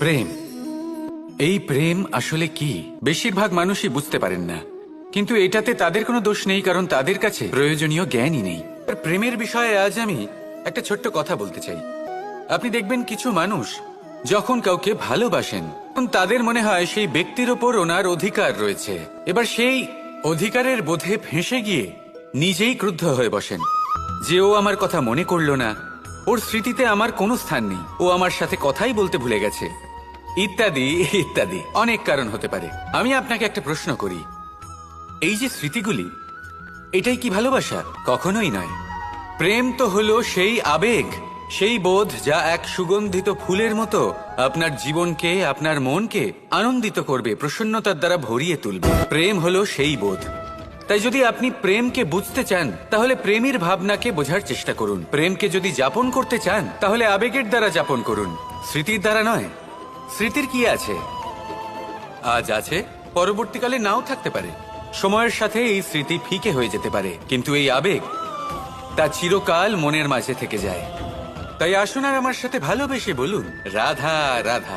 প্রেম, এই প্রেম আসলে কি বেশিরভাগ মানুষই বুঝতে পারেন না। কিন্তু এটাতে তাদের কোনো দোষ নেই, কারণ তাদের কাছে প্রয়োজনীয় জ্ঞানই নেই। আর প্রেমের বিষয়ে আজ আমি একটা ছোট্ট কথা বলতে চাই। আপনি দেখবেন কিছু মানুষ যখন কাউকে ভালোবাসেন তখন তাদের মনে হয় সেই ব্যক্তির ওপর ওনার অধিকার রয়েছে। এবার সেই অধিকারের বোধে ফেঁসে গিয়ে নিজেই ক্রুদ্ধ হয়ে বসেন যে ও আমার কথা মনে করলো না, ওর স্মৃতিতে আমার কোনো স্থান নেই, ও আমার সাথে কথাই বলতে ভুলে গেছে, ইত্যাদি ইত্যাদি অনেক কারণ হতে পারে। আমি আপনাকে একটা প্রশ্ন করি, এই যে স্মৃতিগুলি, এটাই কি ভালোবাসা? কখনোই নয়। প্রেম তো হলো সেই আবেগ, সেই বোধ যা এক সুগন্ধিত ফুলের মতো আপনার জীবনকে, আপনার মনকে আনন্দিত করবে, প্রসন্নতার দ্বারা ভরিয়ে তুলবে। প্রেম হলো সেই বোধ। তাই যদি আপনি প্রেমকে বুঝতে চান তাহলে প্রেমের ভাবনাকে বোঝার চেষ্টা করুন। প্রেমকে যদি যাপন করতে চান তাহলে আবেগের দ্বারা যাপন করুন, স্মৃতির দ্বারা নয়। স্মৃতির কি আছে? আজ আছে, পরবর্তীকালে নাও থাকতে পারে। সময়ের সাথে এই স্মৃতি ফিকে হয়ে যেতে পারে, কিন্তু এই আবেগ তা চিরকাল মনের মাঝে থেকে যায়। তাই আসুন আর আমার সাথে ভালোবেসে বলুন, রাধা রাধা।